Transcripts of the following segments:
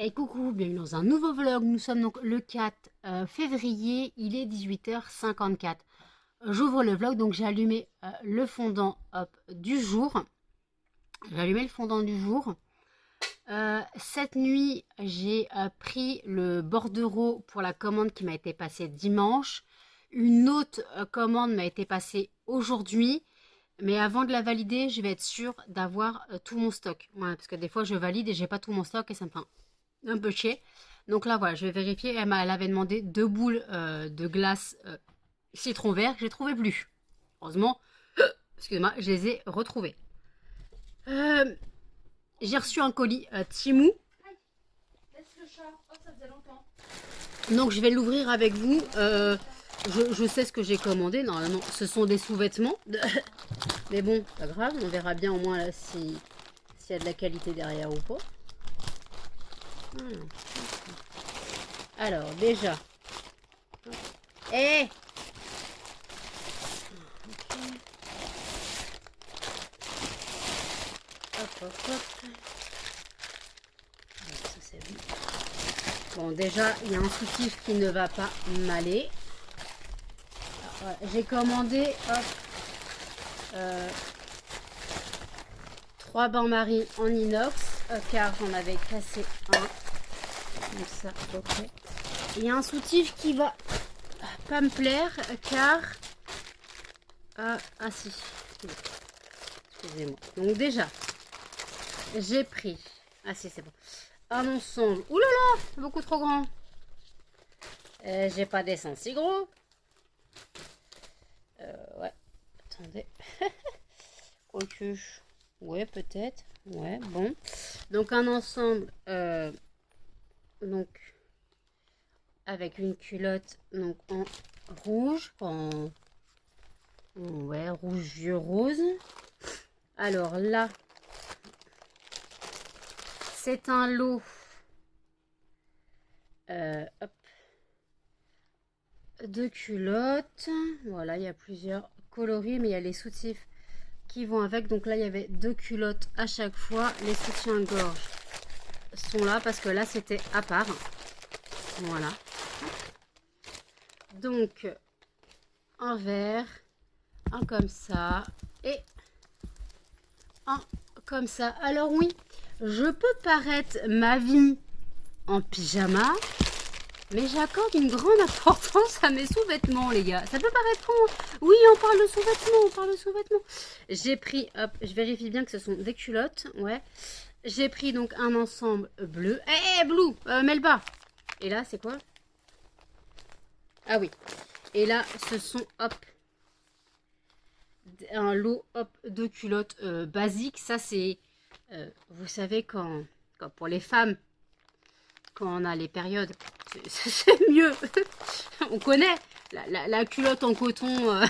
Et coucou, bienvenue dans un nouveau vlog. Nous sommes donc le 4 février, il est 18h54. J'ouvre le vlog, donc j'ai allumé le fondant du jour. J'ai allumé le fondant du jour. Cette nuit, j'ai pris le bordereau pour la commande qui m'a été passée dimanche. Une autre commande m'a été passée aujourd'hui. Mais avant de la valider, je vais être sûre d'avoir tout mon stock. Voilà, parce que des fois, je valide et j'ai pas tout mon stock et ça me fait un peu chier. Donc là, voilà, je vais vérifier. Elle avait demandé 2 boules de glace citron vert que j'ai trouvé plus. Heureusement, excusez-moi, je les ai retrouvées. Euh, j'ai reçu un colis Timou. Donc je vais l'ouvrir avec vous. Je sais ce que j'ai commandé. Normalement, ce sont des sous-vêtements. Mais bon, pas grave. On verra bien au moins là s'il y a de la qualité derrière ou pas. Voilà. Alors, déjà. Eh, hop, hop, hop. Ça, c'est bon. Bon, déjà, il y a un soutif qui ne va pas m'aller. Voilà, j'ai commandé 3 bains-maries en inox, car j'en avais cassé un. Donc ça, ok. Il y a un soutif qui va pas me plaire, car... ah si. Excusez-moi. Donc déjà, j'ai pris... ah si, c'est bon. Un ensemble. Ouh là là, beaucoup trop grand. J'ai pas des seins si gros. Ouais. Attendez. Quoique... ouais, peut-être. Ouais, bon. Donc un ensemble... donc... avec une culotte donc en rouge, ouais, rouge vieux rose. Alors là, c'est un lot hop, de culottes. Voilà, il y a plusieurs coloris, mais il y a les soutifs qui vont avec. Donc là, il y avait 2 culottes à chaque fois. Les soutiens-gorge sont là parce que là, c'était à part. Voilà. Donc, un vert, un comme ça et un comme ça. Alors oui, je peux paraître ma vie en pyjama, mais j'accorde une grande importance à mes sous-vêtements, les gars. Ça peut paraître con. Oui, on parle de sous-vêtements, on parle de sous-vêtements. J'ai pris, hop, je vérifie bien que ce sont des culottes, ouais. J'ai pris donc un ensemble bleu. Eh, Blue, Melba. Et là, c'est quoi? Ah oui. Et là, ce sont, hop, un lot hop, de culottes basiques. Ça, c'est, vous savez, quand pour les femmes, quand on a les périodes, c'est mieux. On connaît la culotte en coton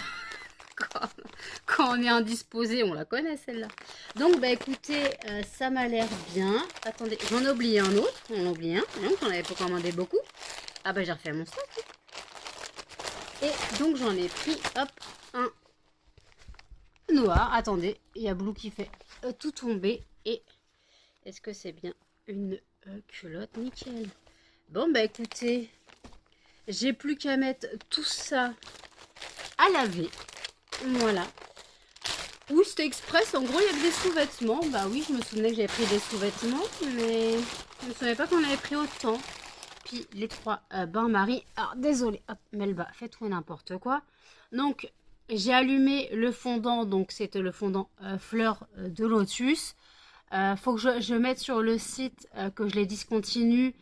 quand on est indisposé, on la connaît celle-là. Donc, bah écoutez, ça m'a l'air bien. Attendez, j'en ai oublié un autre. On en a oublié un. Donc, j'en avais pas commandé beaucoup. Ah bah j'ai refait mon stock. Et donc, j'en ai pris, hop, un noir. Attendez, il y a Blue qui fait tout tomber. Et est-ce que c'est bien une culotte? Nickel. Bon, bah écoutez, j'ai plus qu'à mettre tout ça à laver. Voilà. Oui, c'était express. En gros, il y avait des sous-vêtements. Bah oui, je me souvenais que j'avais pris des sous-vêtements, mais je ne savais pas qu'on avait pris autant. Puis les 3 bains-maries. Alors, désolé, hop, Melba, fais tout et n'importe quoi. Donc, j'ai allumé le fondant. Donc, c'était le fondant fleur de lotus. Faut que je mette sur le site que je les discontinue.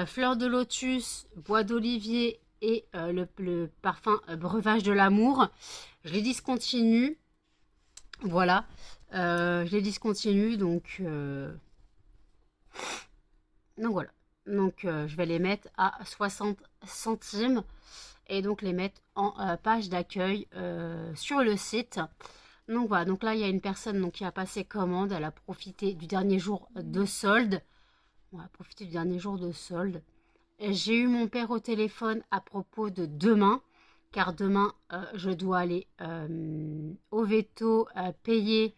Fleur de lotus, bois d'olivier et le parfum breuvage de l'amour. Je les discontinue. Voilà. Je les discontinue. Donc voilà. Donc je vais les mettre à 60 centimes. Et donc les mettre en page d'accueil sur le site. Donc voilà, donc là il y a une personne donc, qui a passé commande, elle a profité du dernier jour de solde. On va profiter du dernier jour de solde. J'ai eu mon père au téléphone à propos de demain, car demain je dois aller au veto payer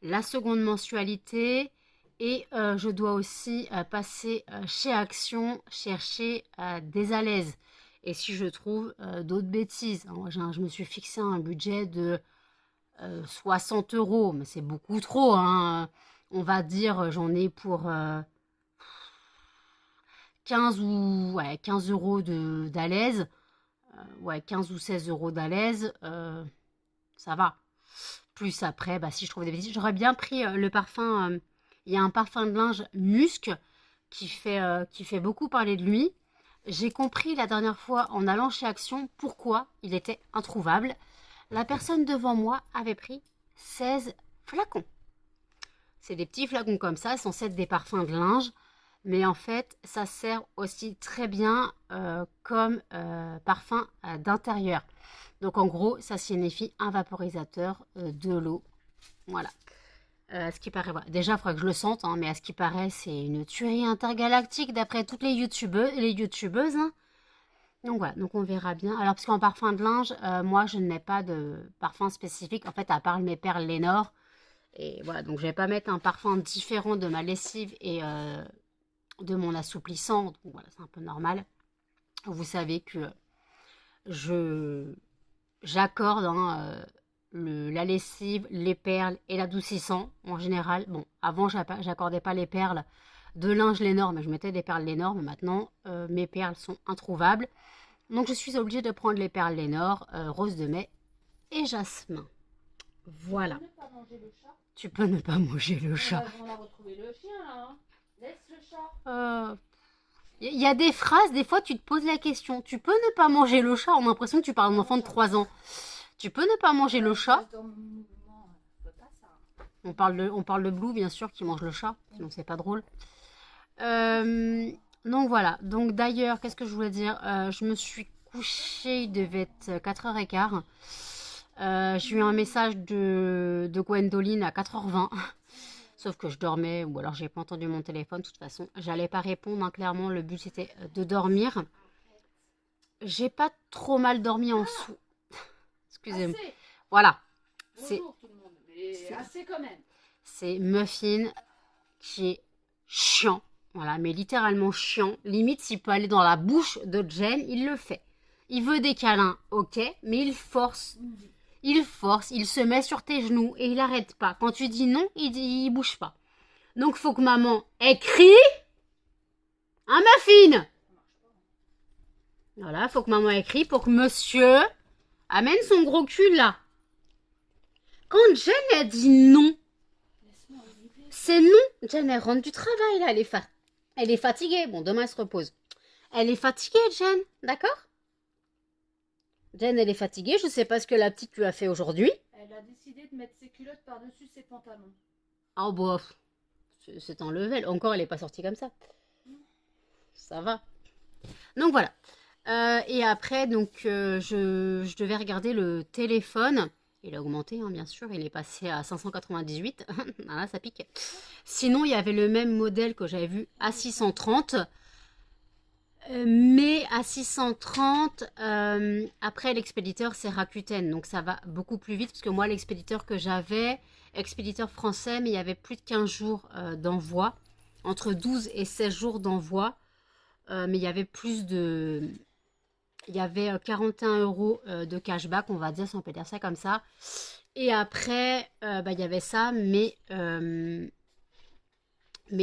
la seconde mensualité Et je dois aussi passer chez Action, chercher des alaises. Et si je trouve d'autres bêtises, hein, je me suis fixé un budget de 60 euros, mais c'est beaucoup trop, hein. On va dire, j'en ai pour 15 euros d'alaise. Ouais, 15 ou 16 euros d'alaise, ça va. Plus après, bah, si je trouve des bêtises, j'aurais bien pris le parfum. Il y a un parfum de linge musc qui fait beaucoup parler de lui. J'ai compris la dernière fois en allant chez Action pourquoi il était introuvable. La personne devant moi avait pris 16 flacons. C'est des petits flacons comme ça, censés être des parfums de linge. Mais en fait, ça sert aussi très bien comme parfum d'intérieur. Donc en gros, ça signifie un vaporisateur de l'eau. Voilà. À ce qui paraît, voilà. Déjà, il faudrait que je le sente, hein, mais à ce qui paraît, c'est une tuerie intergalactique d'après toutes les youtubeuses. Hein. Donc voilà, donc on verra bien. Alors, parce qu'en parfum de linge, moi, je n'ai pas de parfum spécifique, en fait, à part mes perles Lénore. Et voilà, donc je vais pas mettre un parfum différent de ma lessive et de mon assouplissant. Donc voilà, c'est un peu normal. Vous savez que j'accorde hein, la lessive, les perles et l'adoucissant en général. Bon, avant, j'accordais pas les perles de linge Lénore, mais je mettais des perles Lénore. Mais maintenant, mes perles sont introuvables. Donc, je suis obligée de prendre les perles Lénore, rose de mai et jasmin. Voilà. Tu peux ne pas manger le chat. On a retrouvé le chien là. Hein. Laisse le chat. Il y a des phrases, des fois tu te poses la question. Tu peux ne pas manger le chat. On a l'impression que tu parles d'un enfant de 3 ans. Tu peux ne pas manger le chat. On parle de Blue, bien sûr, qui mange le chat. Sinon, c'est pas drôle. Donc voilà. Donc d'ailleurs, qu'est-ce que je voulais dire je me suis couchée, il devait être 4h15. J'ai eu un message de Gwendoline à 4h20. Sauf que je dormais ou alors j'ai pas entendu mon téléphone. De toute façon, j'allais pas répondre. Hein, clairement, le but c'était de dormir. J'ai pas trop mal dormi en dessous. Excusez-moi. Voilà. Bonjour tout le monde. Mais assez quand même. C'est Muffin qui est chiant. Voilà, mais littéralement chiant. Limite, s'il peut aller dans la bouche de Jen, il le fait. Il veut des câlins, ok, mais il force. Il force, il se met sur tes genoux et il n'arrête pas. Quand tu dis non, il bouge pas. Donc, faut que maman écrit un muffin. Voilà, faut que maman écrit pour que monsieur amène son gros cul là. Quand Jen a dit non, c'est non. Jen, elle rentre du travail là, elle est fatiguée. Bon, demain, elle se repose. Elle est fatiguée, Jen, d'accord? Jen, elle est fatiguée. Je sais pas ce que la petite lui a fait aujourd'hui. Elle a décidé de mettre ses culottes par-dessus ses pantalons. Oh, bof. C'est un level. Encore, elle n'est pas sortie comme ça. Ça va. Donc, voilà. Et après, donc, je devais regarder le téléphone. Il a augmenté, hein, bien sûr. Il est passé à 598. Voilà, ça pique. Sinon, il y avait le même modèle que j'avais vu à 630. Mais à 630, après l'expéditeur, c'est Rakuten. Donc ça va beaucoup plus vite. Parce que moi, l'expéditeur que j'avais, expéditeur français, mais il y avait plus de 15 jours d'envoi. Entre 12 et 16 jours d'envoi. Mais il y avait plus de... Il y avait 41 € de cashback, on va dire, si on peut dire ça comme ça. Et après, bah, il y avait ça, mais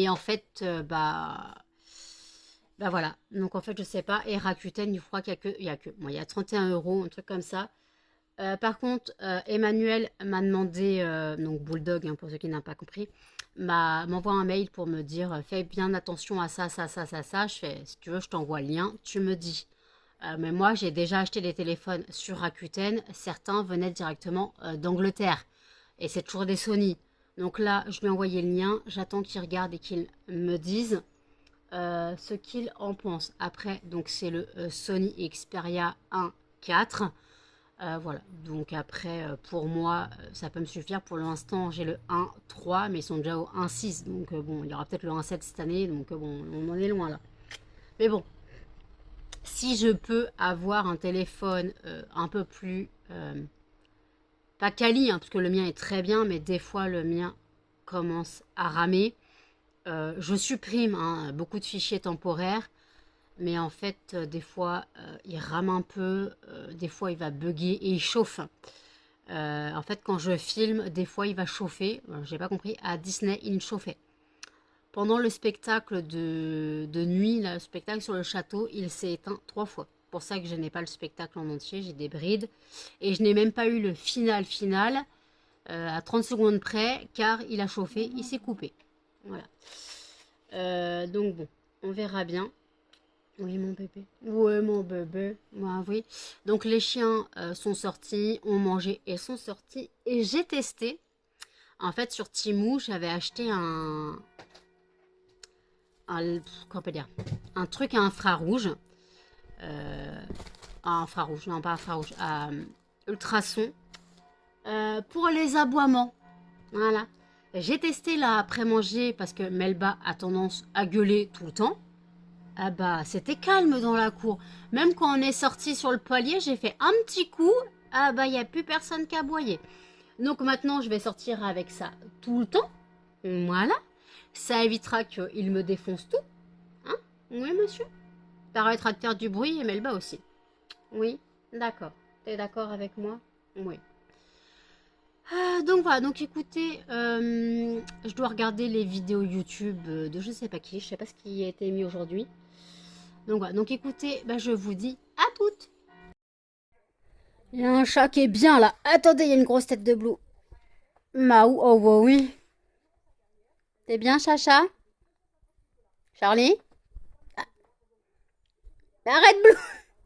en fait, bah voilà. Donc en fait, je sais pas. Et Rakuten, je crois qu'il y a que, bon, il y a 31 €, un truc comme ça. Par contre, Emmanuel m'a demandé, donc Bulldog, hein, pour ceux qui n'ont pas compris, m'envoie un mail pour me dire, fais bien attention à ça, ça, ça, ça, ça. Je fais, si tu veux, je t'envoie le lien, tu me dis. Mais moi, j'ai déjà acheté des téléphones sur Rakuten. Certains venaient directement d'Angleterre. Et c'est toujours des Sony. Donc là, je lui ai envoyé le lien. J'attends qu'il regarde et qu'il me dise ce qu'il en pense. Après, donc c'est le Sony Xperia 1 4. Voilà. Donc après, pour moi, ça peut me suffire. Pour l'instant, j'ai le 1 3, mais ils sont déjà au 1 6. Donc bon, il y aura peut-être le 1 7 cette année. Donc bon, on en est loin là. Mais bon. Si je peux avoir un téléphone un peu plus... pas quali, hein, parce que le mien est très bien, mais des fois le mien commence à ramer. je supprime hein, beaucoup de fichiers temporaires, mais en fait, des fois, il rame un peu, des fois, il va bugger et il chauffe. En fait, quand je filme, des fois, il va chauffer. J'ai pas compris. À Disney, il chauffait. Pendant le spectacle de nuit, là, le spectacle sur le château, il s'est éteint 3 fois. C'est pour ça que je n'ai pas le spectacle en entier, j'ai des brides. Et je n'ai même pas eu le final, à 30 secondes près, car il a chauffé, il s'est coupé. Voilà. Donc bon, on verra bien. Oui, mon bébé. Ouais, mon bébé. Ouais, oui. Donc les chiens sont sortis, ont mangé et sont sortis. Et j'ai testé. En fait, sur Temu, j'avais acheté comment on peut dire, un truc à infrarouge. Infrarouge, non pas infrarouge, à ultrason. Pour les aboiements. Voilà. J'ai testé là après manger parce que Melba a tendance à gueuler tout le temps. Ah bah, c'était calme dans la cour. Même quand on est sorti sur le palier, j'ai fait un petit coup. Ah bah, il n'y a plus personne qui a aboyé. Donc maintenant, je vais sortir avec ça tout le temps. Voilà. Ça évitera qu'il me défonce tout. Hein? Oui, monsieur. T'arrêteras de faire du bruit et Melba aussi. Oui, d'accord. T'es d'accord avec moi? Oui. Donc voilà, donc écoutez, je dois regarder les vidéos YouTube de je sais pas qui, je sais pas ce qui a été mis aujourd'hui. Donc voilà, donc écoutez, bah, je vous dis à toutes. Il y a un chat qui est bien là. Attendez, il y a une grosse tête de Blue. Maou, oh bah oui. T'es bien, Chacha? Charlie? Ah, arrête, Blue!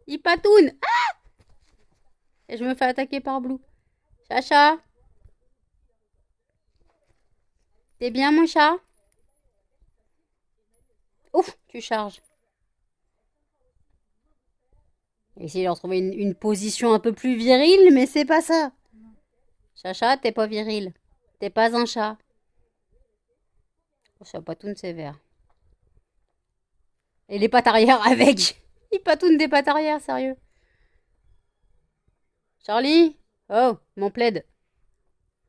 Il patoune! Ah! Et je me fais attaquer par Blue. Chacha? T'es bien, mon chat? Ouf, tu charges. Essayer de retrouver une position un peu plus virile, mais c'est pas ça. Chacha, t'es pas viril. T'es pas un chat. Oh, ça patoune sévère. Et les pattes arrière avec. Il patoune des pattes arrière, sérieux. Charlie? Oh, mon plaid.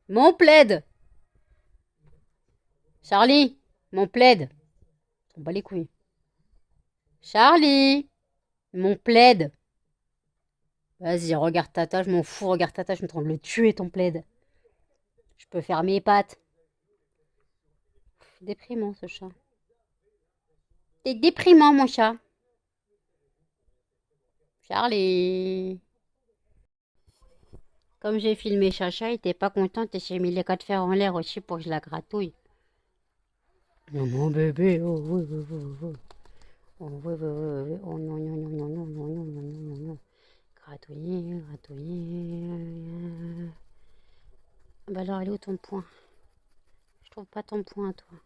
Mon plaid! Charlie! Mon plaid. On bat les couilles. Charlie! Mon plaid. Vas-y, regarde tata, je m'en fous, regarde tata, je suis en train de le tuer ton plaid. Je peux faire mes pattes. Déprimant ce chat. T'es déprimant mon chat. Charlie. Comme j'ai filmé Chacha, il était pas content et j'ai mis les quatre fers en l'air aussi pour que je la gratouille. Non, mon bébé, oh oui, oui, oui, oui. Oh oui, oui, oui, oui. Oh non, non, non, non, non, non, non, non, non, non, non. Gratouiller, gratouiller. Bah alors, elle est où ton point? Je trouve pas ton point, toi.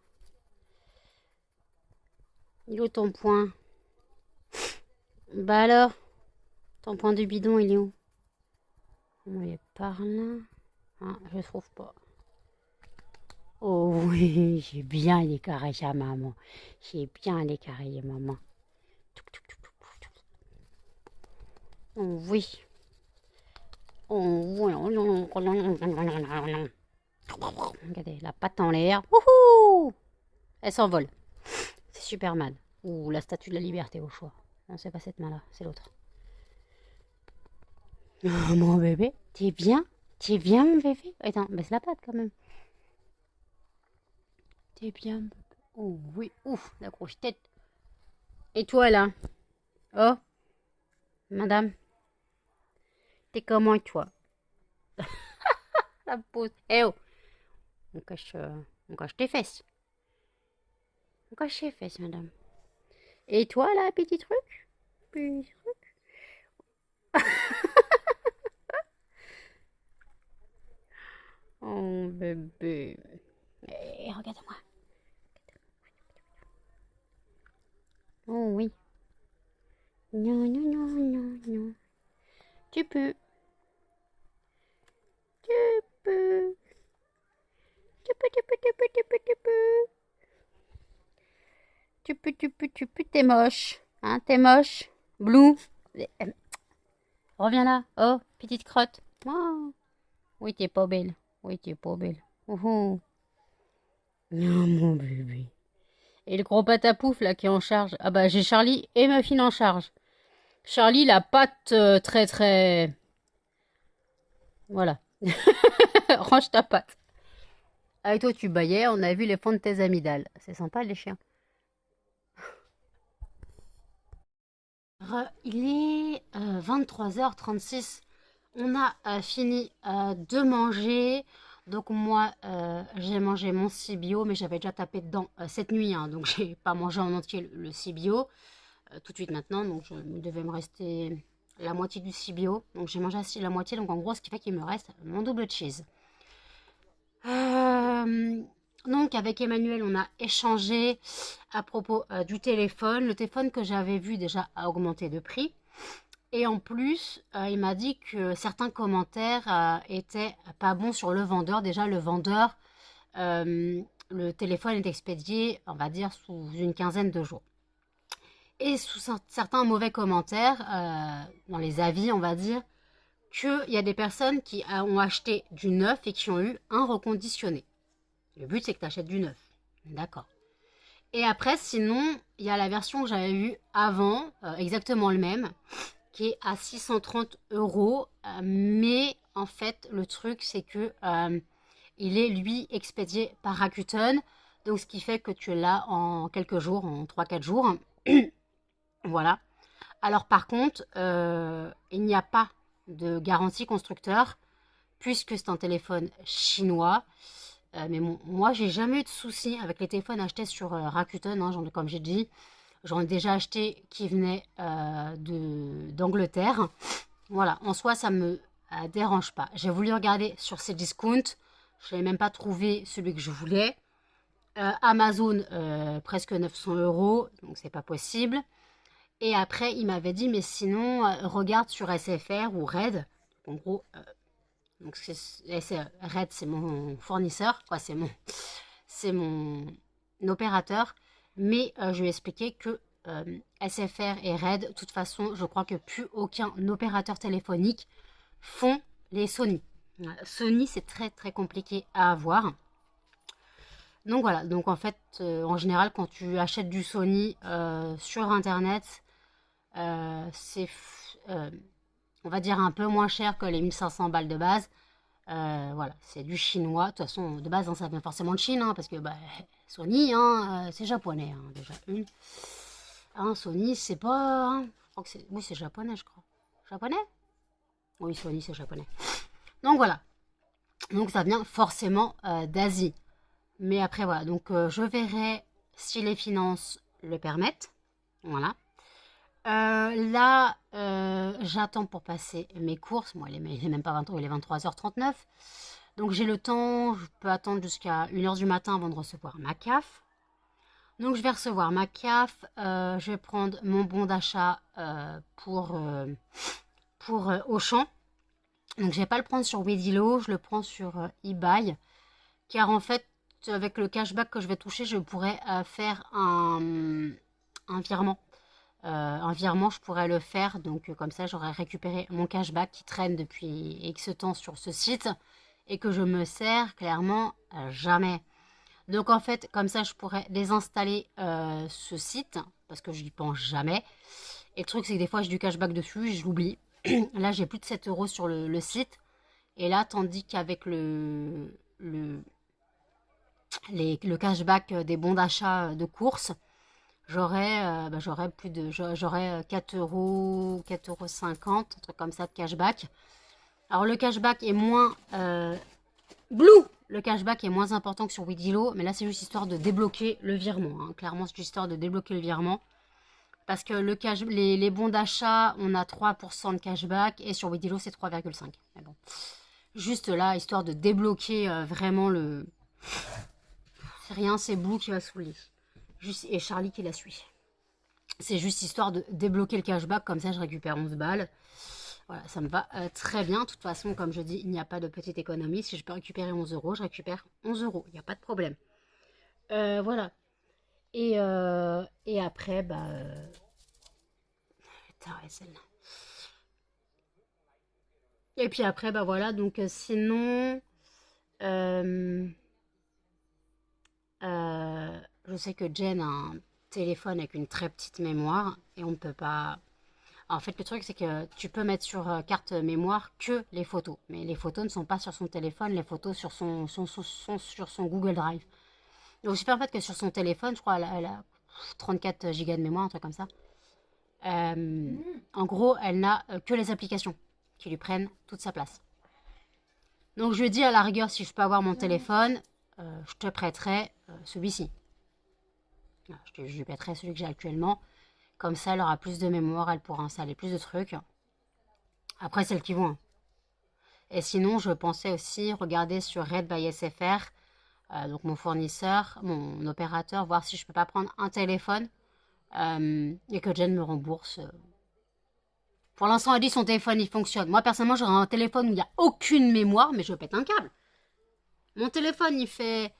Il est où ton point? Bah alors, ton point du bidon, il est où? On est par là. Ah, je trouve pas. Oh oui, j'ai bien les caresses à maman. J'ai bien les caresses à maman. Oh oui. Oh oui. Regardez, la patte en l'air. Wouhou! Elle s'envole. C'est Superman. Ou la statue de la liberté au choix. Non, c'est pas cette main-là, c'est l'autre. Oh, mon bébé, t'es bien? T'es bien, mon bébé? Attends, baisse la patte quand même. T'es bien, bébé? Oh oui, ouf, la grosse tête. Et toi là? Oh, madame, t'es comment toi? La pose. Eh oh, on cache tes fesses. On cache tes fesses, madame. Et toi là, petit truc? Petit truc? Oh bébé. Eh, regarde-moi. Oh oui. Non, non, non, non, non. Tu peux. Tu peux. Tu peux, tu peux, tu peux, tu peux, tu peux. Tu peux, t'es moche. Hein, t'es moche. Blue. Reviens là. Oh, petite crotte. Oh. Oui, t'es pas belle. Oui, t'es pas belle. Oh, oh. Non, mon bébé. Et le gros patapouf là qui est en charge. Ah bah j'ai Charlie et Muffin en charge. Charlie, la patte très très... Voilà. Range ta patte. Avec toi tu baillais, on a vu les fonds de tes amygdales. C'est sympa les chiens. Il est 23h36. On a fini de manger. Donc moi, j'ai mangé mon cibio, mais j'avais déjà tapé dedans cette nuit. Hein, donc j'ai pas mangé en entier le cibio tout de suite maintenant. Donc il devait me rester la moitié du cibio. Donc j'ai mangé la moitié. Donc en gros, ce qui fait qu'il me reste mon double cheese. Donc avec Emmanuel, on a échangé à propos du téléphone. Le téléphone que j'avais vu déjà a augmenté de prix. Et en plus, il m'a dit que certains commentaires étaient pas bons sur le vendeur. Déjà, le vendeur, le téléphone est expédié, on va dire, sous une quinzaine de jours. Et sous certains mauvais commentaires, dans les avis, on va dire, qu'il y a des personnes qui ont acheté du neuf et qui ont eu un reconditionné. Le but, c'est que tu achètes du neuf. D'accord. Et après, sinon, il y a la version que j'avais vue avant, exactement le même, qui est à 630 €. Mais en fait, le truc, c'est que il est, lui, expédié par Rakuten. Donc, ce qui fait que tu l'as en quelques jours, en 3-4 jours. Voilà. Alors, par contre, il n'y a pas de garantie constructeur, puisque c'est un téléphone chinois. Mais bon, moi, j'ai jamais eu de soucis avec les téléphones achetés sur Rakuten, hein, comme j'ai dit. J'en ai déjà acheté qui venaient d'Angleterre. Voilà, en soi, ça me dérange pas. J'ai voulu regarder sur ces discounts. Je n'avais même pas trouvé celui que je voulais. Amazon, presque 900 €, donc c'est pas possible. Et après, il m'avait dit, mais sinon, regarde sur SFR ou Red. En gros, donc Red, c'est mon fournisseur, quoi, c'est mon opérateur. Mais je lui ai expliqué que SFR et Red, de toute façon, je crois que plus aucun opérateur téléphonique font les Sony. Sony, c'est très très compliqué à avoir. Donc voilà, donc en fait, en général, quand tu achètes du Sony sur Internet, c'est, on va dire, un peu moins cher que les 1500 balles de base. Voilà, c'est du chinois. De toute façon, de base, hein, ça vient forcément de Chine, hein, parce que bah, Sony, hein, c'est japonais, hein, déjà une. Hein, Sony, c'est pas... hein, je crois que c'est... Oui, c'est japonais, je crois. Japonais? Oui, Sony, c'est japonais. Donc voilà. Donc ça vient forcément d'Asie. Mais après, voilà. Donc je verrai si les finances le permettent. Voilà. Là, j'attends pour passer mes courses. Moi, il est même pas 20 h, il est 23h39. Donc j'ai le temps, je peux attendre jusqu'à 1h du matin avant de recevoir ma CAF. Donc je vais recevoir ma CAF, je vais prendre mon bon d'achat pour Auchan. Donc je vais pas le prendre sur Wedilo, je le prends sur eBay. Car en fait, avec le cashback que je vais toucher, je pourrais faire un virement. Un virement, je pourrais le faire, donc comme ça j'aurais récupéré mon cashback qui traîne depuis X temps sur ce site et que je me sers clairement jamais. Donc en fait, comme ça je pourrais désinstaller ce site parce que je n'y pense jamais. Et le truc c'est que des fois j'ai du cashback dessus, je l'oublie. Là j'ai plus de 7 € sur le site. Et là, tandis qu'avec le cashback des bons d'achat de course, j'aurais plus de j'aurais 4 €, 4,50 €, un truc comme ça de cashback. Alors le cashback est moins Blue, le cashback est moins important que sur Wedilo, mais là c'est juste histoire de débloquer le virement, hein. Clairement c'est juste histoire de débloquer le virement parce que les bons d'achat, on a 3% de cashback et sur Wedilo c'est 3,5. Mais bon, juste là histoire de débloquer vraiment le... C'est rien, c'est Blue qui va saouler. Et Charlie qui la suit. C'est juste histoire de débloquer le cashback, comme ça je récupère 11 balles. Voilà, ça me va très bien. De toute façon, comme je dis, il n'y a pas de petite économie. Si je peux récupérer 11 €, je récupère 11 €. Il n'y a pas de problème. Voilà. Et après, bah... celle-là. Et puis après, bah voilà. Donc sinon... Je sais que Jen a un téléphone avec une très petite mémoire et on ne peut pas... En fait, le truc, c'est que tu peux mettre sur carte mémoire que les photos. Mais les photos ne sont pas sur son téléphone, les photos sont sur son Google Drive. Donc, je sais en fait que sur son téléphone, je crois, elle a 34 gigas de mémoire, un truc comme ça. En gros, elle n'a que les applications qui lui prennent toute sa place. Donc, je lui dis à la rigueur, si je peux avoir mon téléphone, je te prêterai celui-ci. Je lui prêterai celui que j'ai actuellement. Comme ça, elle aura plus de mémoire, elle pourra installer plus de trucs. Après, c'est le qui vaut. Et sinon, je pensais aussi regarder sur Red by SFR, donc mon fournisseur, mon opérateur, voir si je peux pas prendre un téléphone et que Jen me rembourse. Pour l'instant, elle dit son téléphone, il fonctionne. Moi, personnellement, j'aurais un téléphone où il n'y a aucune mémoire, mais je pète un câble. Mon téléphone, il fait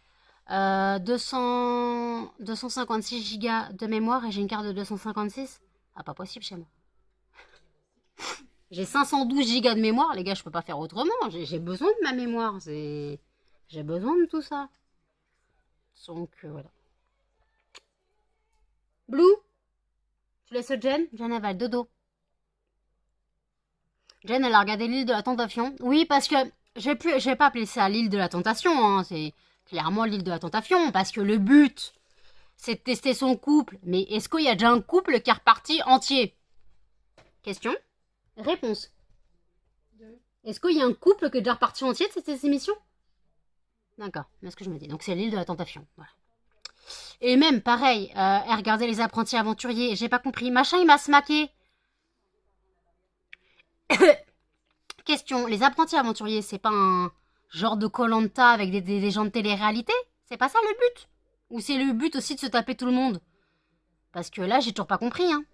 256 gigas de mémoire et j'ai une carte de 256. Ah, pas possible chez moi. J'ai 512 gigas de mémoire, les gars, je peux pas faire autrement. J'ai besoin de ma mémoire. J'ai besoin de tout ça. Donc, voilà. Blue, tu laisses Jen? Jen, elle va le dodo. Jen, elle a regardé l'île de la Tentation. Oui, parce que je vais pas appeler ça l'île de la Tentation. Hein. C'est clairement l'île de la Tentation. Parce que le but, c'est de tester son couple. Mais est-ce qu'il y a déjà un couple qui est reparti entier? Question. Réponse. Est-ce qu'il y a un couple qui est déjà reparti entier de cette émission? D'accord, c'est ce que je me dis. Donc c'est l'île de la Tentation. Voilà. Et même, pareil, elle regardait les apprentis aventuriers. J'ai pas compris. Machin, il m'a smaqué. Question, les apprentis aventuriers, c'est pas un genre de Koh-Lanta avec des gens de télé-réalité? C'est pas ça le but? Ou c'est le but aussi de se taper tout le monde? Parce que là, j'ai toujours pas compris. Hein.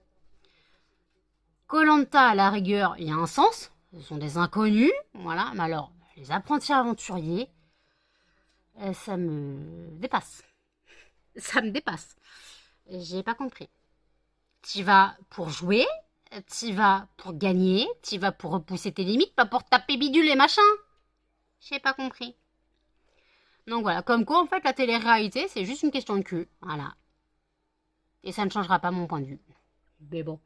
Koh-Lanta, à la rigueur, il y a un sens. Ce sont des inconnus. Voilà. Mais alors, les apprentis aventuriers, ça me dépasse. Ça me dépasse. J'ai pas compris. T'y vas pour jouer, t'y vas pour gagner, t'y vas pour repousser tes limites, pas pour taper bidule et machin. J'ai pas compris. Donc voilà, comme quoi en fait la télé-réalité c'est juste une question de cul. Voilà. Et ça ne changera pas mon point de vue. Mais bon.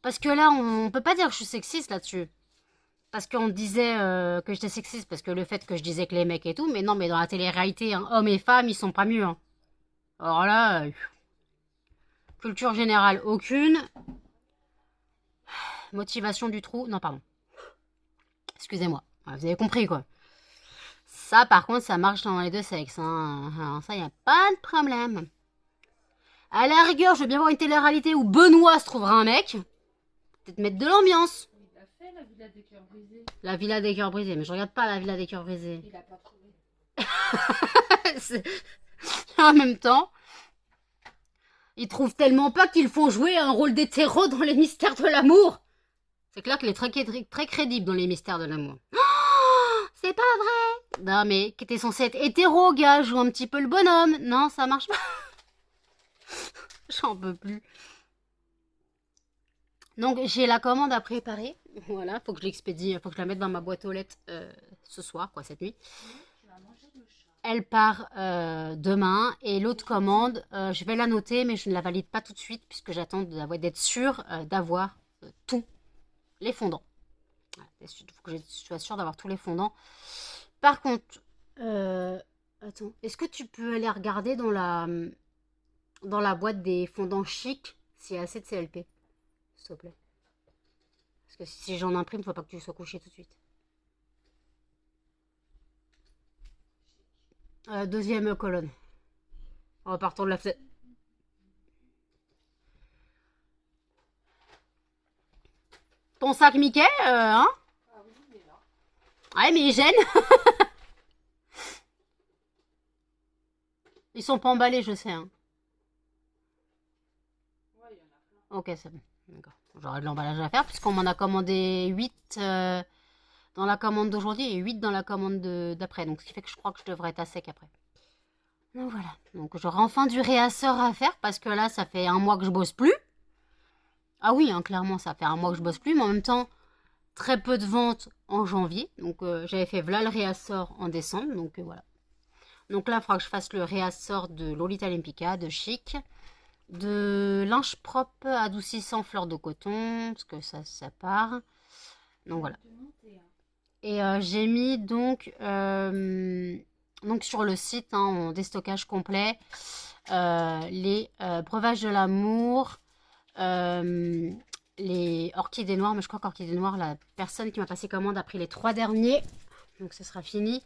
Parce que là, on peut pas dire que je suis sexiste là-dessus. Parce qu'on disait que j'étais sexiste parce que le fait que je disais que les mecs et tout, mais non, mais dans la télé-réalité, hein, hommes et femmes, ils sont pas mieux. Hein. Alors là, culture générale, aucune. Motivation du trou, non, pardon. Excusez-moi, vous avez compris quoi. Ça, par contre, ça marche dans les deux sexes. Hein. Alors ça, y a pas de problème. À la rigueur, je veux bien voir une télé-réalité où Benoît se trouvera un mec. Peut-être mettre de l'ambiance. Il a fait la villa des cœurs brisés. La villa des cœurs brisés, mais je regarde pas la villa des cœurs brisés. Il a pas trouvé. En même temps, ils trouvent tellement pas qu'ils font jouer un rôle d'hétéro dans les mystères de l'amour. C'est clair qu'il est très crédible dans les mystères de l'amour. Oh, c'est pas vrai. Non mais, qui était censé être hétéro, gars, joue un petit peu le bonhomme. Non, ça marche pas. J'en peux plus. Donc j'ai la commande à préparer. Voilà, faut que je l'expédie, faut que je la mette dans ma boîte aux lettres ce soir, quoi, cette nuit. Elle part demain et l'autre commande, je vais la noter, mais je ne la valide pas tout de suite puisque j'attends d'être sûre d'avoir tous les fondants. Il faut que je sois sûre d'avoir tous les fondants. Par contre, attends, est-ce que tu peux aller regarder dans la boîte des fondants chic s'il y a assez de CLP, s'il te plaît? Parce que si j'en imprime, il ne faut pas que tu sois couché tout de suite. Deuxième colonne. En partant de la fenêtre. Ton sac Mickey, hein? Ah oui, il est là. Ouais, mais ils gênent. Ils sont pas emballés, je sais. Hein. Ouais, il y en a plein. Ok, c'est bon. D'accord. J'aurai de l'emballage à faire puisqu'on m'en a commandé 8 dans la commande d'aujourd'hui et 8 dans la commande d'après. Donc, ce qui fait que je crois que je devrais être à sec après. Donc voilà. Donc j'aurai enfin du réassort à faire parce que là, ça fait un mois que je bosse plus. Ah oui, hein, clairement, ça fait un mois que je bosse plus. Mais en même temps, très peu de ventes en janvier. Donc j'avais fait voilà le réassort en décembre. Donc voilà. Donc là, il faudra que je fasse le réassort de Lolita Olympica, de Chic, de linge propre adoucissant fleur de coton, parce que ça part. Donc voilà. Et j'ai mis donc sur le site, hein, en déstockage complet, les breuvages de l'amour, les orchidées noires. Mais je crois qu'orchidées noires, la personne qui m'a passé commande a pris les 3 derniers. Donc ce sera fini.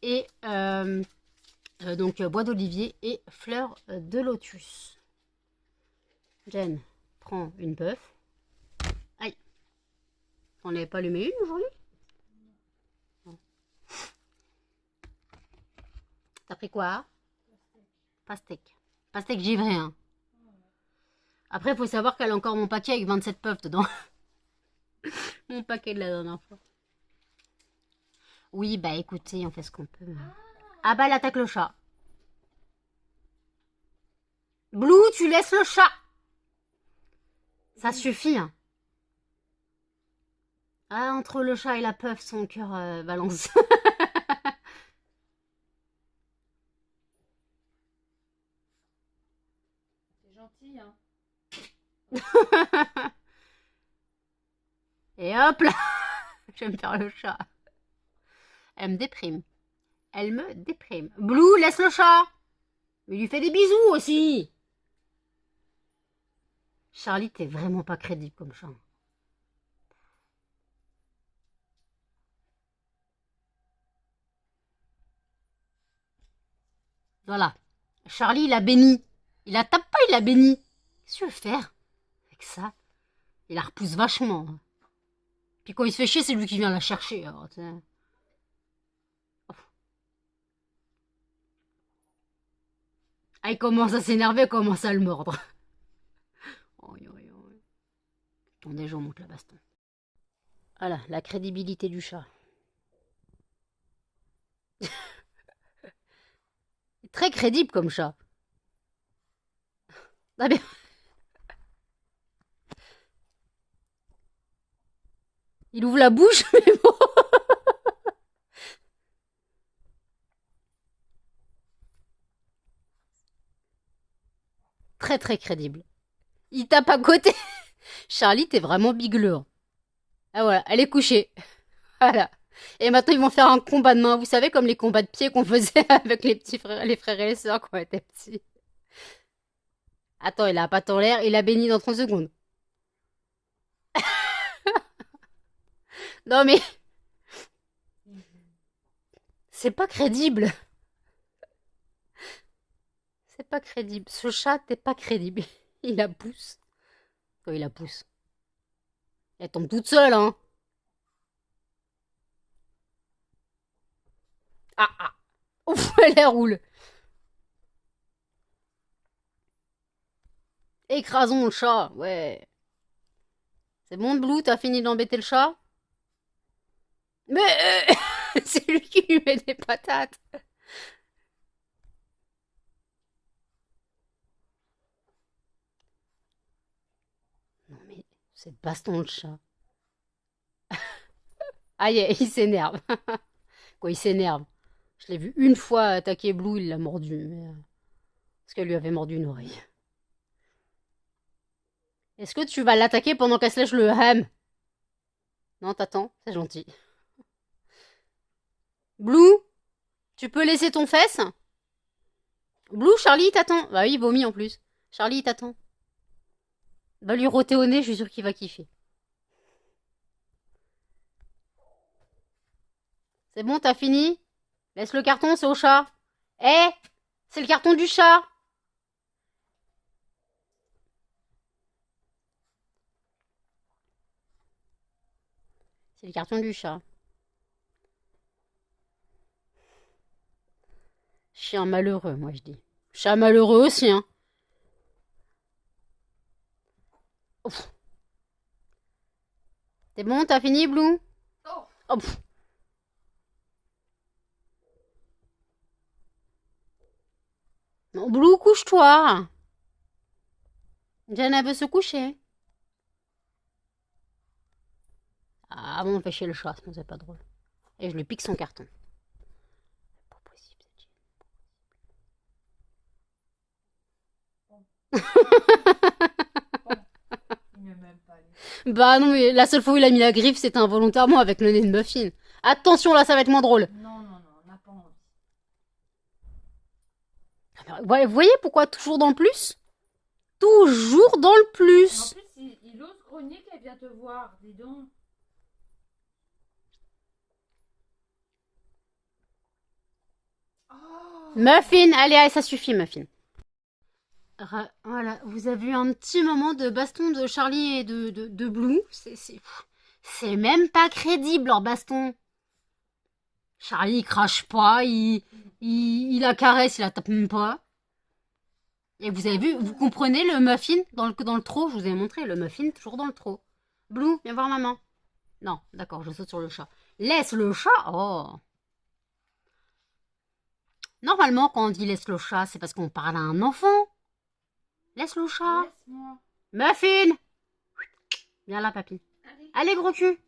Et donc bois d'olivier et fleurs de lotus. Jen prend une puff. Aïe. On n'avait pas allumé une aujourd'hui? T'as pris quoi? Pastèque. Pastèque givré, hein. Après, il faut savoir qu'elle a encore mon paquet avec 27 puffs dedans. Mon paquet de la dernière fois. Oui, bah écoutez, on fait ce qu'on peut. Ah bah, elle attaque le chat. Blue, tu laisses le chat. Ça suffit, hein. Ah, entre le chat et la puff, son cœur balance. C'est gentil, hein. Et hop là. Je vais me faire le chat. Elle me déprime. Elle me déprime. Blue, laisse le chat. Mais lui fais des bisous aussi. Charlie, t'es vraiment pas crédible comme chat. Voilà. Charlie, il a béni. Il la tape pas, il la béni. Qu'est-ce que tu veux faire avec ça? Il la repousse vachement. Puis quand il se fait chier, c'est lui qui vient la chercher. Alors, ah, il commence à s'énerver, il commence à le mordre. Attendez, je remonte la baston. Voilà, la crédibilité du chat. Très crédible comme chat. Ah bien. Il ouvre la bouche, mais bon. Très très crédible. Il tape à côté. Charlie, t'es vraiment bigleux. Ah voilà, elle est couchée. Voilà. Et maintenant, ils vont faire un combat de main. Vous savez, comme les combats de pied qu'on faisait avec les petits frères, les frères et les sœurs quand on était petits. Attends, il a pas tant l'air. Il a béni dans 30 secondes. Non mais... C'est pas crédible. C'est pas crédible. Ce chat, t'es pas crédible. Il la pousse. Quand il la pousse. Elle tombe toute seule, hein. Ah, ah. Ouf, elle roule. Écrasons le chat, ouais. C'est bon, Blue, t'as fini d'embêter le chat? Mais c'est lui qui lui met des patates. Non mais, c'est baston le chat. Aïe, il s'énerve. Quoi, il s'énerve. Je l'ai vu une fois attaquer Blue, il l'a mordu. Parce qu'elle lui avait mordu une oreille. Est-ce que tu vas l'attaquer pendant qu'elle se lèche le ham? Non, t'attends, c'est gentil. Blue, tu peux laisser ton fesse? Blue, Charlie, t'attend. Bah oui, il vomit en plus. Charlie, il t'attend. Va lui roter au nez, je suis sûre qu'il va kiffer. C'est bon, t'as fini? Laisse le carton, c'est au chat. Eh, c'est le carton du chat. C'est le carton du chat. Chien malheureux, moi je dis. Chat malheureux aussi, hein. Ouf. C'est bon, t'as fini, Blue? Oh. Oh, non, Blue, couche-toi. Jen, elle veut se coucher. Ah bon, on fait chier le chat, sinon c'est pas drôle. Et je lui pique son carton. Pas possible, Il met même pas Bah non, mais la seule fois où il a mis la griffe, c'était involontairement avec le nez de Muffin. Attention, là, ça va être moins drôle. Non, non, non, on n'a pas envie. Vous voyez pourquoi toujours dans le plus? Toujours dans le En plus. plus, il ose grogner qu'elle vient te voir, dis donc. Oh. Muffin, allez, ça suffit, Muffin. Voilà, vous avez eu un petit moment de baston de Charlie et de Blue. C'est même pas crédible, leur baston. Charlie, il crache pas, il la caresse, il la tape même pas. Et vous avez vu, vous comprenez le Muffin dans le trot? Je vous ai montré, le Muffin toujours dans le trot. Blue, viens voir maman. Non, d'accord, je saute sur le chat. Laisse le chat. Oh. Normalement, quand on dit laisse le chat, c'est parce qu'on parle à un enfant. Laisse le chat. Laisse-moi. Muffin. Viens là, papy. Allez. Allez, gros cul.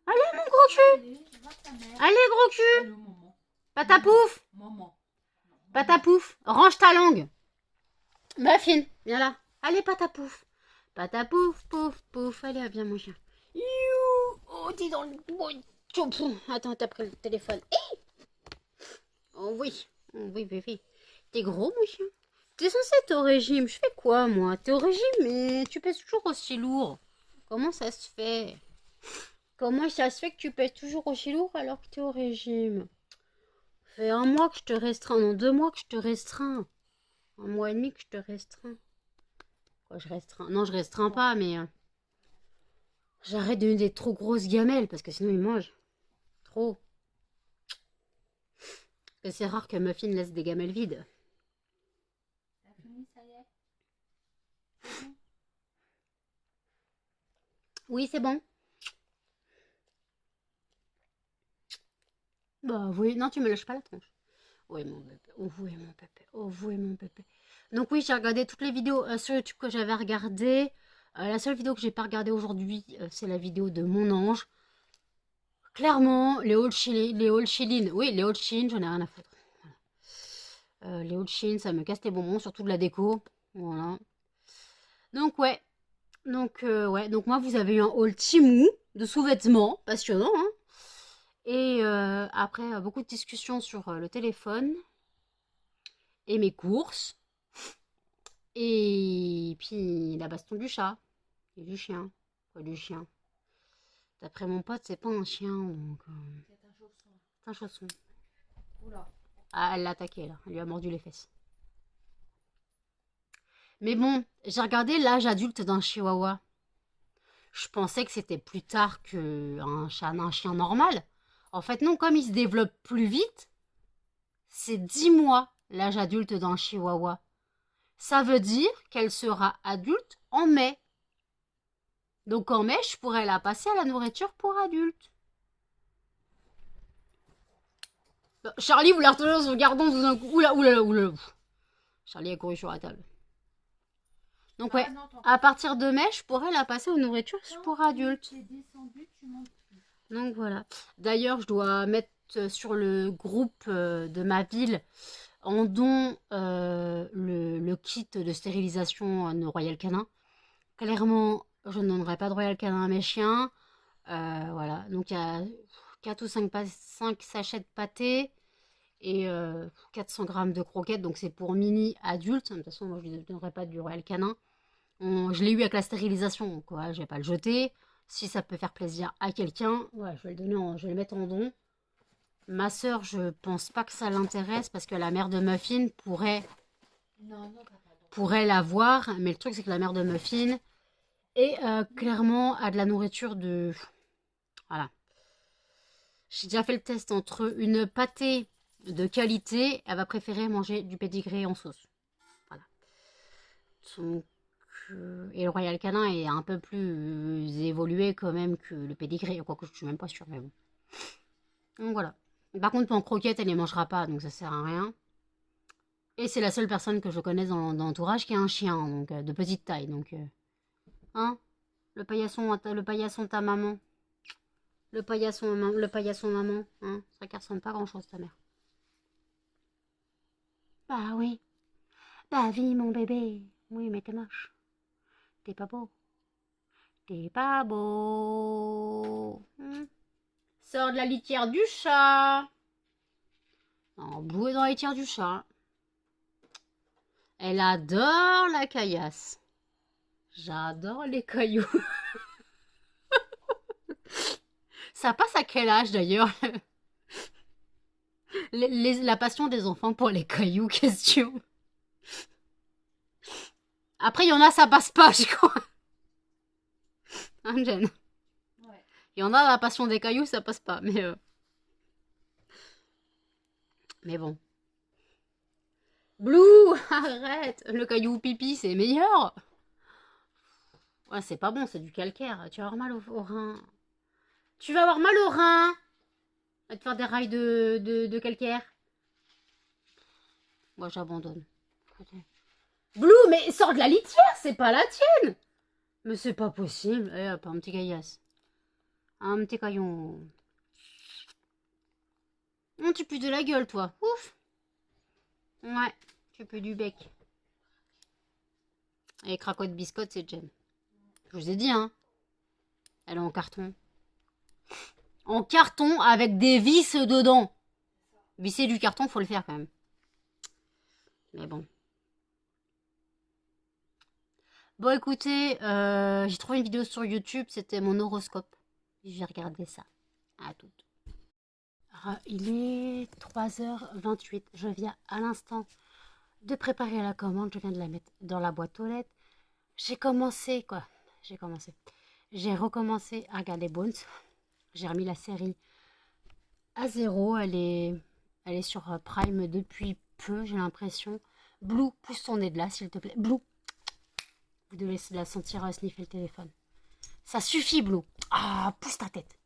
Allez, mon gros cul. Allez, va ta mère. Allez, gros cul. Allô, maman. Patapouf. Maman. Patapouf. Range ta langue. Muffin, viens là. Allez, patapouf. Patapouf, pouf, pouf. Allez, viens, mon chien. You. Oh, t'es dans le... Attends, t'as pris le téléphone. Oh oui. Oh, oui, oui, oui. T'es gros, mon chien. T'es censé être au régime. Je fais quoi, moi? T'es au régime, mais tu pèses toujours aussi lourd. Comment ça se fait? Comment ça se fait que tu pèses toujours aussi lourd alors que t'es au régime? Ça fait 1 mois que je te restreins. Non, 2 mois que je te restreins. 1 mois et demi que je te restreins. Quoi, je restreins? Non, je restreins pas, mais... j'arrête de donner des trop grosses gamelles, parce que sinon il mange. Trop. Et c'est rare que Muffin laisse des gamelles vides. T'as fini, ça y est? Oui, c'est bon. Bah oui, non, tu me lâches pas la tronche. Oui, mon bébé. Oh, oui, mon bébé. Oh, oui, mon bébé. Donc oui, j'ai regardé toutes les vidéos sur YouTube que j'avais regardées. La seule vidéo que j'ai pas regardée aujourd'hui, c'est la vidéo de mon ange. Clairement, les old chillin, oui, les old chillin, j'en ai rien à foutre. Voilà. Les old chillin, ça me casse les bonbons, surtout de la déco. Voilà. Donc ouais. Donc moi, vous avez eu un haul Timou de sous-vêtements, passionnant, hein. Et après, beaucoup de discussions sur le téléphone et mes courses. Et puis la baston du chat et du chien. Quoi, du chien? D'après mon pote, c'est pas un chien, donc... C'est un chausson. c'est un chausson. Oula. Ah, elle l'a attaqué, là. Elle lui a mordu les fesses. Mais bon, j'ai regardé l'âge adulte d'un chihuahua. Je pensais que c'était plus tard qu'un chien normal. En fait, non, comme il se développe plus vite, c'est 10 mois l'âge adulte d'un chihuahua. Ça veut dire qu'elle sera adulte en mai. Donc en mai, je pourrais la passer à la nourriture pour adulte. Charlie voulait retourner dans son gardon tout d'un coup. Oula, oula, oula. Charlie a couru sur la table. Donc ouais, non, à partir de mai, je pourrais la passer aux nourritures pour adultes. Tu es descendu, tu montes plus. Donc voilà. D'ailleurs, je dois mettre sur le groupe de ma ville en don le kit de stérilisation de Royal Canin. Clairement, je ne donnerai pas de Royal Canin à mes chiens. Voilà. Donc il y a 4 ou 5 sachets de pâté et 400 grammes de croquettes. Donc c'est pour mini adultes. De toute façon, moi je ne donnerai pas du Royal Canin. Je l'ai eu avec la stérilisation, donc ouais, je vais pas le jeter. Si ça peut faire plaisir à quelqu'un, ouais, je vais le donner, je vais le mettre en don. Ma soeur, je pense pas que ça l'intéresse parce que la mère de Muffin pourrait l'avoir, mais le truc c'est que la mère de Muffin est clairement a de la nourriture de... Voilà. J'ai déjà fait le test entre une pâtée de qualité, elle va préférer manger du pédigré en sauce. Voilà. Donc, et le Royal Canin est un peu plus évolué quand même que le pédigré, quoique je suis même pas sûre, mais bon. Donc voilà. Par contre, en croquette, elle les mangera pas, donc ça sert à rien. Et c'est la seule personne que je connaisse dans l'entourage qui a un chien, donc de petite taille, donc... Hein? Le paillasson ta maman. Le paillasson maman, hein? Ça ne ressemble pas grand-chose, ta mère. Bah oui. Bah oui, mon bébé. Oui, mais t'es moche. T'es pas beau. T'es pas beau. Sors de la litière du chat. Non, Blue est dans la litière du chat. Elle adore la caillasse. J'adore les cailloux. Ça passe à quel âge d'ailleurs la passion des enfants pour les cailloux, question. Après, il y en a, ça passe pas, je crois. Hein, Jen? Ouais. Il y en a, la passion des cailloux, ça passe pas. Mais bon. Blue, arrête. Le caillou pipi, c'est meilleur. Ouais, c'est pas bon, c'est du calcaire. Tu vas avoir mal au rein. Tu vas avoir mal au rein. Va te faire des rails de calcaire. Moi, j'abandonne. Blue, mais sors de la litière, c'est pas la tienne. Mais c'est pas possible. Eh, hop, un petit caillasse. Un petit caillon. Tu pues de la gueule, toi. Ouf. Ouais, tu pues du bec. Et cracotte biscotte, c'est Jen. Je vous ai dit, hein. Elle est en carton. En carton avec des vis dedans. Visser du carton, faut le faire quand même. Mais bon. Bon, écoutez, j'ai trouvé une vidéo sur YouTube, c'était mon horoscope. J'ai regardé ça. À toutes. Alors, il est 3h28. Je viens à l'instant de préparer la commande. Je viens de la mettre dans la boîte aux lettres. J'ai commencé, quoi. J'ai recommencé à regarder Bones. J'ai remis la série à zéro. Elle est sur Prime depuis peu, j'ai l'impression. Blue, pousse ton nez de là, s'il te plaît. Blue, vous devez la sentir sniffer le téléphone. Ça suffit, Blue. Ah, pousse ta tête.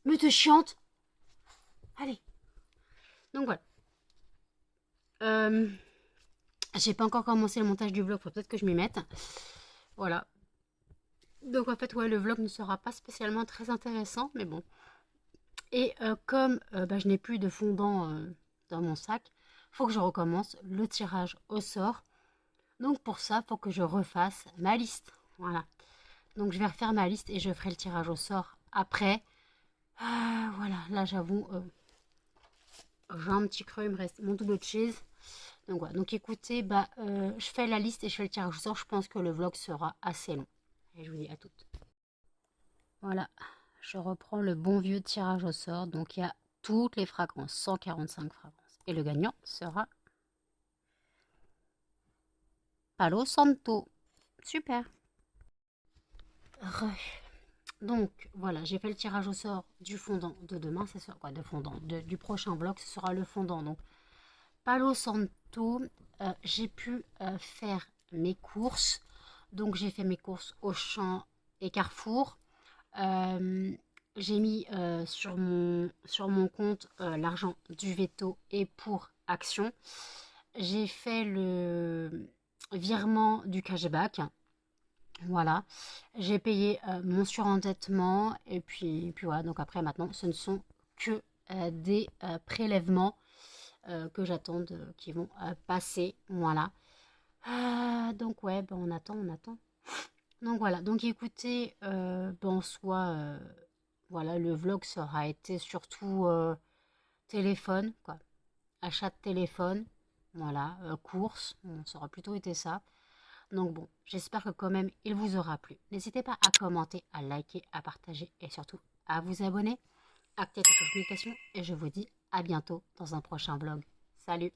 Mais te chiante. Allez. Donc voilà. J'ai pas encore commencé le montage du vlog. Faut peut-être que je m'y mette. Voilà. Donc en fait, ouais, le vlog ne sera pas spécialement très intéressant. Mais bon. Et comme je n'ai plus de fondant dans mon sac, faut que je recommence le tirage au sort. Donc pour ça, faut que je refasse ma liste. Voilà. Donc je vais refaire ma liste et je ferai le tirage au sort après. Voilà, là j'avoue, j'ai un petit creux, il me reste mon double cheese. Donc voilà, donc écoutez, je fais la liste et je fais le tirage au sort. Je pense que le vlog sera assez long. Et je vous dis à toutes. Voilà, je reprends le bon vieux tirage au sort. Donc il y a toutes les fragrances, 145 fragrances. Et le gagnant sera Palo Santo. Super. Donc voilà, j'ai fait le tirage au sort du fondant de demain, c'est quoi de fondant du prochain vlog, ce sera le fondant. Donc Palo Santo, j'ai pu faire mes courses. Donc j'ai fait mes courses Auchan et Carrefour. J'ai mis sur mon compte l'argent du veto et pour Action. J'ai fait le virement du cashback. Voilà, j'ai payé mon surendettement et puis voilà, donc après maintenant ce ne sont que des prélèvements que j'attends qui vont passer, voilà. Donc ouais, on attend. Donc voilà, donc écoutez, en soi, voilà, le vlog sera été surtout téléphone, quoi. Achat de téléphone, voilà, course, ça aura plutôt été ça. Donc bon, j'espère que quand même il vous aura plu. N'hésitez pas à commenter, à liker, à partager et surtout à vous abonner. Activez les notifications et je vous dis à bientôt dans un prochain vlog. Salut!